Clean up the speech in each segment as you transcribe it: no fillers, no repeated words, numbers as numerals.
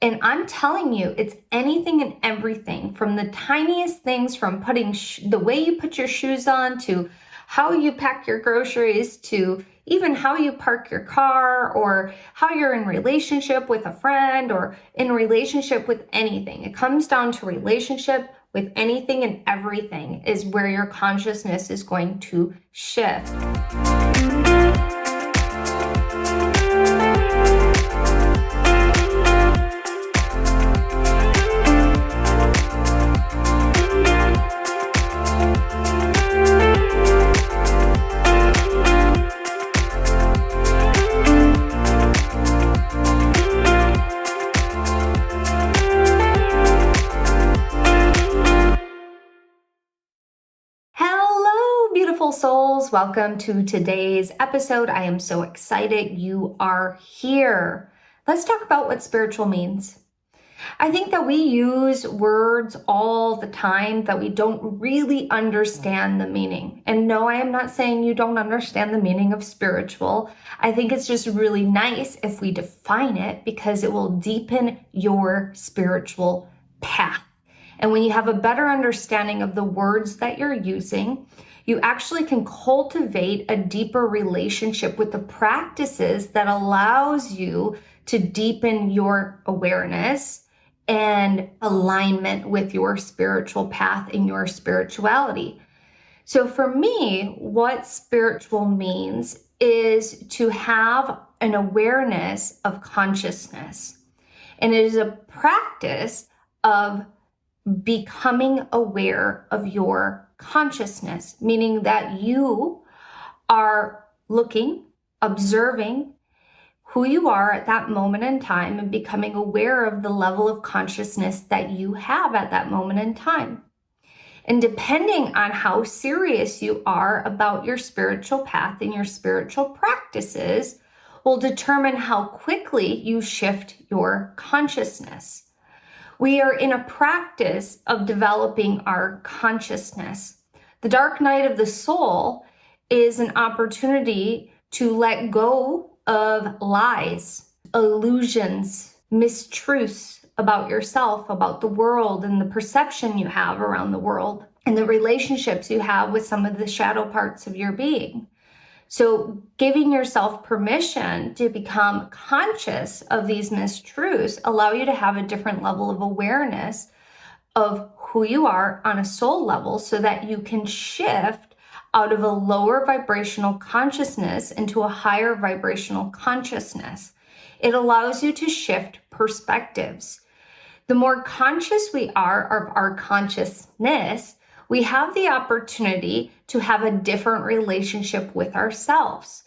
And I'm telling you, it's anything and everything, from the tiniest things, from putting the way you put your shoes on, to how you pack your groceries, to even how you park your car, or how you're in relationship with a friend, or in relationship with anything. It comes down to relationship with anything and everything is where your consciousness is going to shift. Souls, welcome to today's episode. I am so excited you are here. Let's talk about what spiritual means. I think that we use words all the time that we don't really understand the meaning. And no, I am not saying you don't understand the meaning of spiritual. I think it's just really nice if we define it, because it will deepen your spiritual path. And when you have a better understanding of the words that you're using, you actually can cultivate a deeper relationship with the practices that allows you to deepen your awareness and alignment with your spiritual path and your spirituality. So for me, what spiritual means is to have an awareness of consciousness. And it is a practice of becoming aware of your consciousness, meaning that you are looking, observing who you are at that moment in time, and becoming aware of the level of consciousness that you have at that moment in time. And depending on how serious you are about your spiritual path and your spiritual practices will determine how quickly you shift your consciousness. We are in a practice of developing our consciousness. The dark night of the soul is an opportunity to let go of lies, illusions, mistruths about yourself, about the world, and the perception you have around the world, and the relationships you have with some of the shadow parts of your being. So giving yourself permission to become conscious of these mistruths allow you to have a different level of awareness of who you are on a soul level, so that you can shift out of a lower vibrational consciousness into a higher vibrational consciousness. It allows you to shift perspectives. The more conscious we are of our consciousness, we have the opportunity to have a different relationship with ourselves.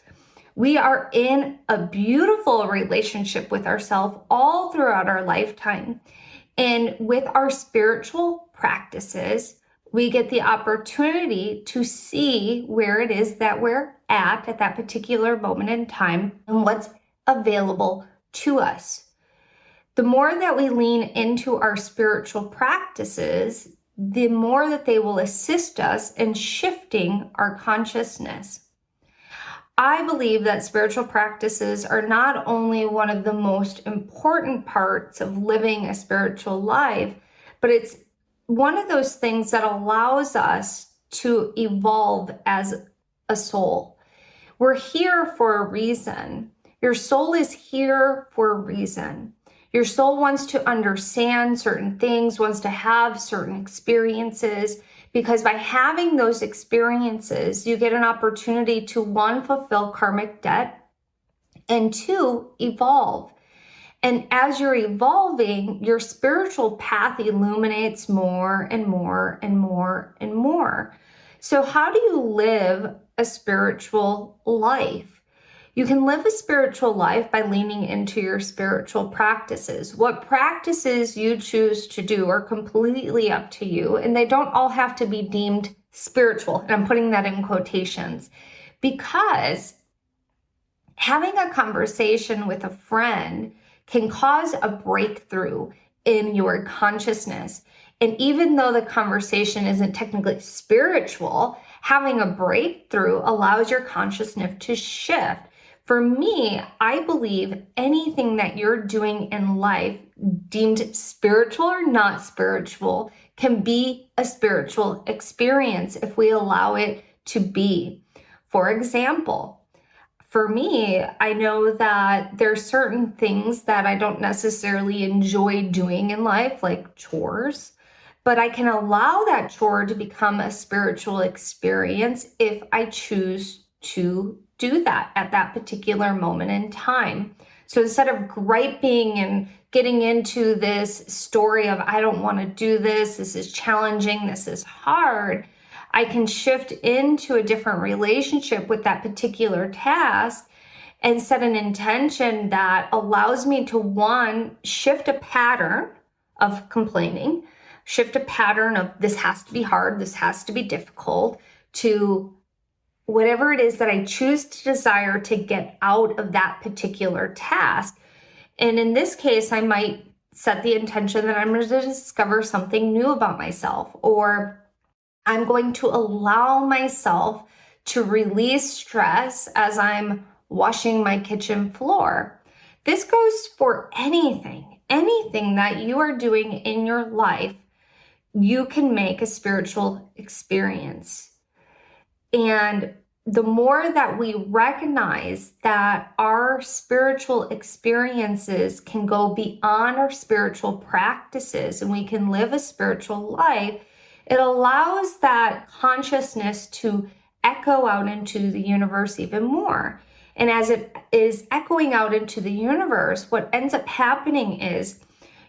We are in a beautiful relationship with ourselves all throughout our lifetime. And with our spiritual practices, we get the opportunity to see where it is that we're at that particular moment in time and what's available to us. The more that we lean into our spiritual practices, the more that they will assist us in shifting our consciousness. I believe that spiritual practices are not only one of the most important parts of living a spiritual life, but it's one of those things that allows us to evolve as a soul. We're here for a reason. Your soul is here for a reason. Your soul wants to understand certain things, wants to have certain experiences, because by having those experiences, you get an opportunity to, one, fulfill karmic debt, and two, evolve. And as you're evolving, your spiritual path illuminates more and more and more and more. So how do you live a spiritual life? You can live a spiritual life by leaning into your spiritual practices. What practices you choose to do are completely up to you, and they don't all have to be deemed spiritual. And I'm putting that in quotations, because having a conversation with a friend can cause a breakthrough in your consciousness. And even though the conversation isn't technically spiritual, having a breakthrough allows your consciousness to shift. For me, I believe anything that you're doing in life deemed spiritual or not spiritual can be a spiritual experience if we allow it to be. For example, for me, I know that there's certain things that I don't necessarily enjoy doing in life, like chores, but I can allow that chore to become a spiritual experience if I choose to do that at that particular moment in time. So instead of griping and getting into this story of, I don't want to do this is challenging, this is hard, I can shift into a different relationship with that particular task and set an intention that allows me to, one, shift a pattern of complaining, shift a pattern of this has to be hard, this has to be difficult, to whatever it is that I choose to desire to get out of that particular task. And in this case, I might set the intention that I'm going to discover something new about myself, or I'm going to allow myself to release stress as I'm washing my kitchen floor. This goes for anything that you are doing in your life, you can make a spiritual experience. And the more that we recognize that our spiritual experiences can go beyond our spiritual practices and we can live a spiritual life, it allows that consciousness to echo out into the universe even more. And as it is echoing out into the universe, what ends up happening is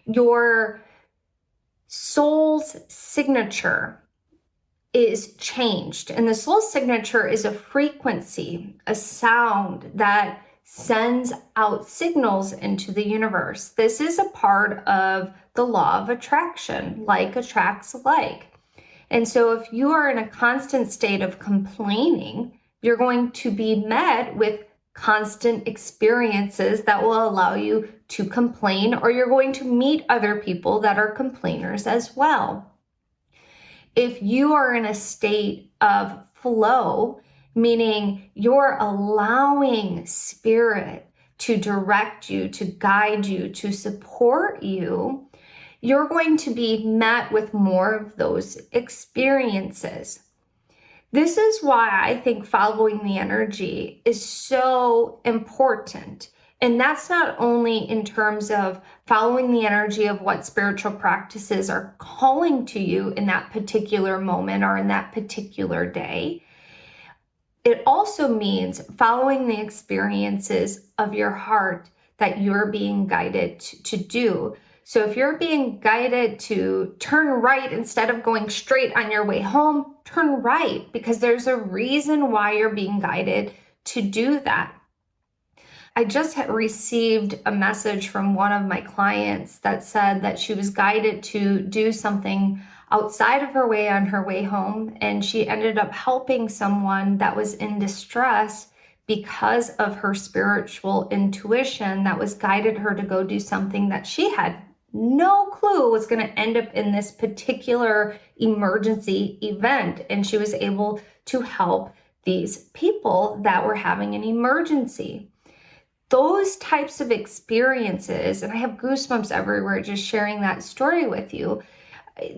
your soul's signature is changed. And the soul signature is a frequency, a sound that sends out signals into the universe. This is a part of the law of attraction, like attracts like. And so if you are in a constant state of complaining, you're going to be met with constant experiences that will allow you to complain, or you're going to meet other people that are complainers as well. If you are in a state of flow, meaning you're allowing spirit to direct you, to guide you, to support you, you're going to be met with more of those experiences. This is why I think following the energy is so important. And that's not only in terms of following the energy of what spiritual practices are calling to you in that particular moment or in that particular day. It also means following the experiences of your heart that you're being guided to do. So if you're being guided to turn right instead of going straight on your way home, turn right, because there's a reason why you're being guided to do that. I just had received a message from one of my clients that said that she was guided to do something outside of her way on her way home, and she ended up helping someone that was in distress because of her spiritual intuition that was guided her to go do something that she had no clue was going to end up in this particular emergency event. And she was able to help these people that were having an emergency. Those types of experiences, and I have goosebumps everywhere just sharing that story with you,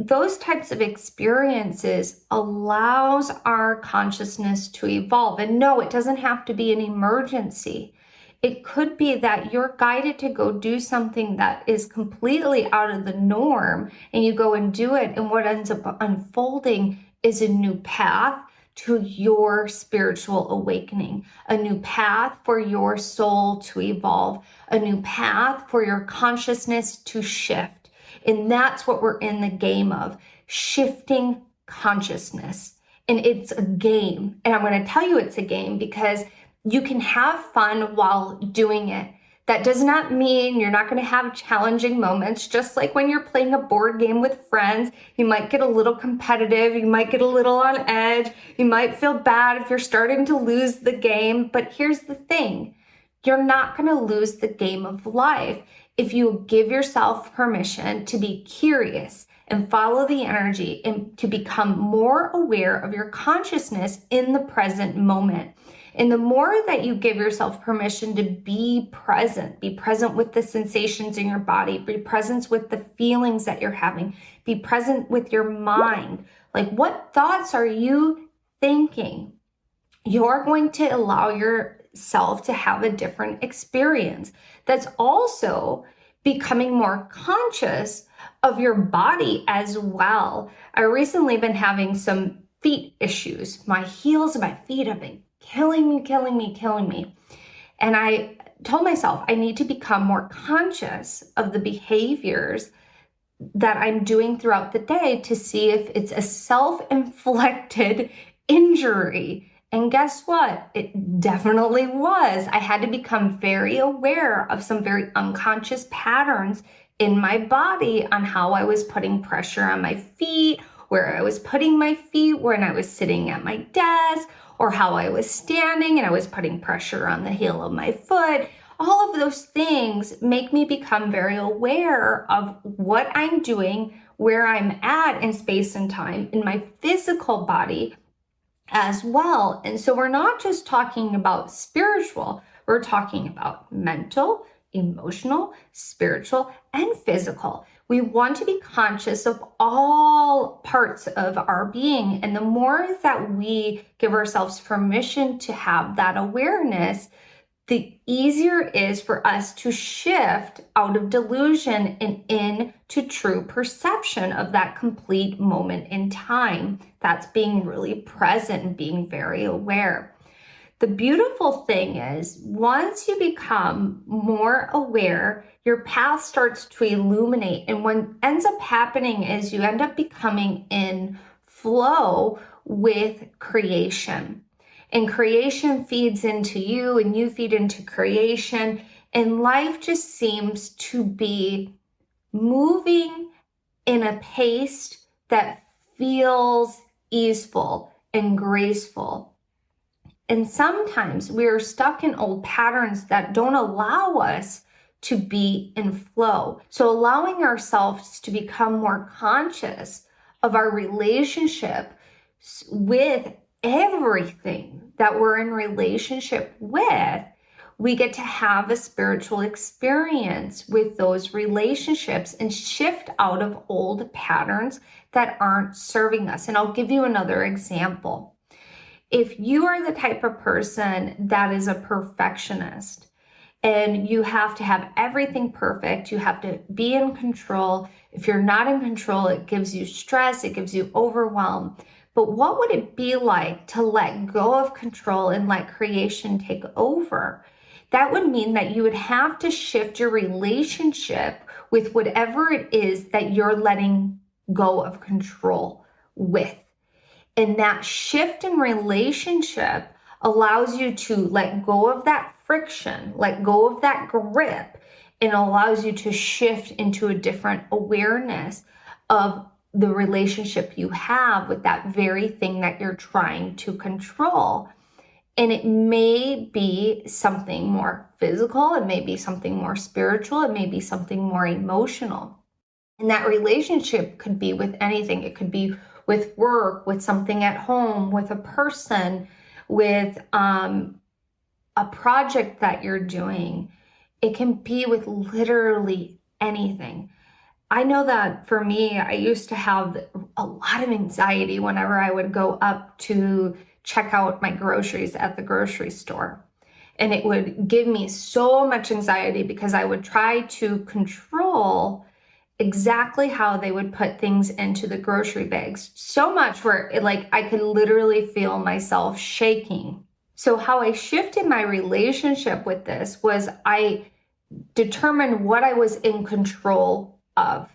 those types of experiences allows our consciousness to evolve. And no, it doesn't have to be an emergency. It could be that you're guided to go do something that is completely out of the norm, and you go and do it, and what ends up unfolding is a new path to your spiritual awakening, a new path for your soul to evolve, a new path for your consciousness to shift. And that's what we're in the game of, shifting consciousness. And it's a game. And I'm going to tell you it's a game because you can have fun while doing it. That does not mean you're not going to have challenging moments. Just like when you're playing a board game with friends, you might get a little competitive, you might get a little on edge, you might feel bad if you're starting to lose the game. But here's the thing, you're not going to lose the game of life if you give yourself permission to be curious and follow the energy and to become more aware of your consciousness in the present moment. And the more that you give yourself permission to be present with the sensations in your body, be present with the feelings that you're having, be present with your mind. Like, what thoughts are you thinking? You're going to allow yourself to have a different experience that's also becoming more conscious of your body as well. I recently been having some feet issues. My heels and my feet have been killing me. And I told myself I need to become more conscious of the behaviors that I'm doing throughout the day to see if it's a self-inflicted injury. And guess what? It definitely was. I had to become very aware of some very unconscious patterns in my body on how I was putting pressure on my feet, where I was putting my feet when I was sitting at my desk, or how I was standing and I was putting pressure on the heel of my foot. All of those things make me become very aware of what I'm doing, where I'm at in space and time, in my physical body as well. And so we're not just talking about spiritual, we're talking about mental, emotional, spiritual, and physical. We want to be conscious of all parts of our being. And the more that we give ourselves permission to have that awareness, the easier it is for us to shift out of delusion and into true perception of that complete moment in time. That's being really present and being very aware. The beautiful thing is, once you become more aware, your path starts to illuminate. And what ends up happening is you end up becoming in flow with creation. And creation feeds into you, and you feed into creation. And life just seems to be moving in a pace that feels easeful and graceful. And sometimes we are stuck in old patterns that don't allow us to be in flow. So allowing ourselves to become more conscious of our relationship with everything that we're in relationship with, we get to have a spiritual experience with those relationships and shift out of old patterns that aren't serving us. And I'll give you another example. If you are the type of person that is a perfectionist and you have to have everything perfect, you have to be in control. If you're not in control, it gives you stress, it gives you overwhelm. But what would it be like to let go of control and let creation take over? That would mean that you would have to shift your relationship with whatever it is that you're letting go of control with. And that shift in relationship allows you to let go of that friction, let go of that grip, and allows you to shift into a different awareness of the relationship you have with that very thing that you're trying to control. And it may be something more physical, it may be something more spiritual, it may be something more emotional. And that relationship could be with anything. It could be with work, with something at home, with a person, with a project that you're doing. It can be with literally anything. I know that for me, I used to have a lot of anxiety whenever I would go up to check out my groceries at the grocery store. And it would give me so much anxiety because I would try to control exactly how they would put things into the grocery bags. So much where I could literally feel myself shaking. So how I shifted my relationship with this was I determined what I was in control of.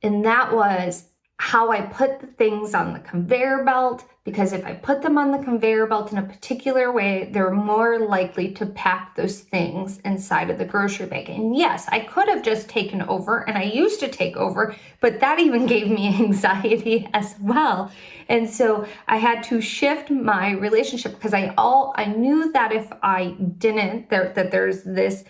And that was how I put the things on the conveyor belt, because if I put them on the conveyor belt in a particular way, they're more likely to pack those things inside of the grocery bag. And yes, I could have just taken over, and I used to take over, but that even gave me anxiety as well. And so I had to shift my relationship because I knew that if I didn't, that there's this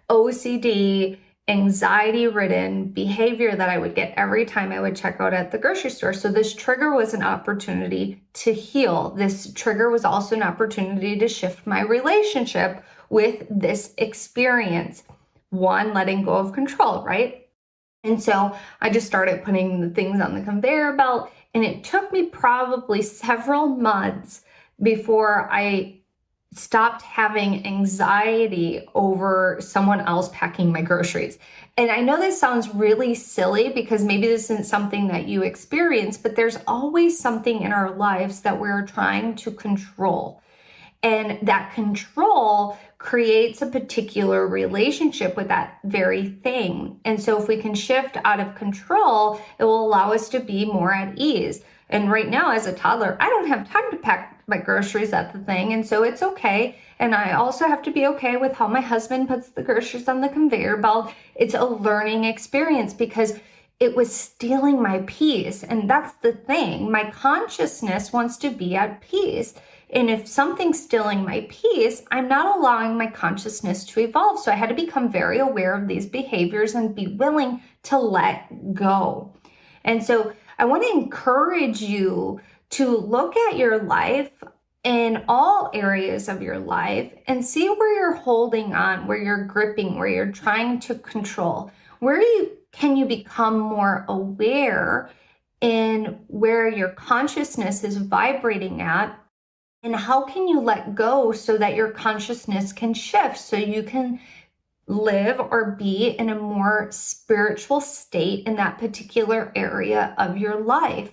OCD anxiety-ridden behavior that I would get every time I would check out at the grocery store. So this trigger was an opportunity to heal. This trigger was also an opportunity to shift my relationship with this experience. One, letting go of control, right? And so I just started putting the things on the conveyor belt, and it took me probably several months before I stopped having anxiety over someone else packing my groceries. And I know this sounds really silly because maybe this isn't something that you experience, but there's always something in our lives that we're trying to control. And that control creates a particular relationship with that very thing. And so if we can shift out of control, it will allow us to be more at ease. And right now, as a toddler, I don't have time to pack my groceries at the thing. And so it's okay. And I also have to be okay with how my husband puts the groceries on the conveyor belt. It's a learning experience because it was stealing my peace. And that's the thing. My consciousness wants to be at peace. And if something's stealing my peace, I'm not allowing my consciousness to evolve. So I had to become very aware of these behaviors and be willing to let go. And so I want to encourage you to look at your life in all areas of your life and see where you're holding on, where you're gripping, where you're trying to control. Can you become more aware in where your consciousness is vibrating at? And how can you let go so that your consciousness can shift so you can live or be in a more spiritual state in that particular area of your life?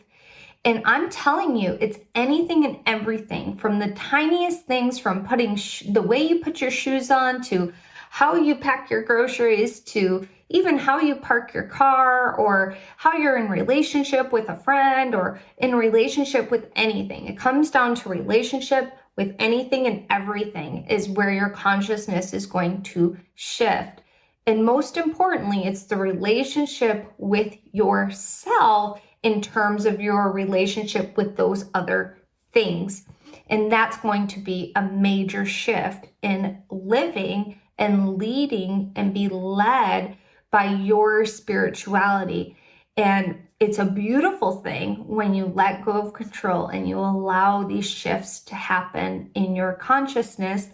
And I'm telling you, it's anything and everything, from the tiniest things, from putting the way you put your shoes on, to how you pack your groceries, to even how you park your car, or how you're in relationship with a friend, or in relationship with anything. It comes down to relationship with anything and everything is where your consciousness is going to shift. And most importantly, it's the relationship with yourself in terms of your relationship with those other things. And that's going to be a major shift in living and leading and be led by your spirituality. And it's a beautiful thing when you let go of control and you allow these shifts to happen in your consciousness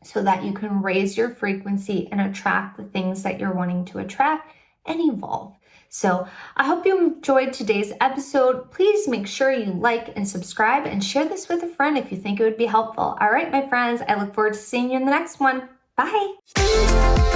so that you can raise your frequency and attract the things that you're wanting to attract and evolve. So I hope you enjoyed today's episode. Please make sure you like and subscribe and share this with a friend if you think it would be helpful. All right, my friends, I look forward to seeing you in the next one. Bye.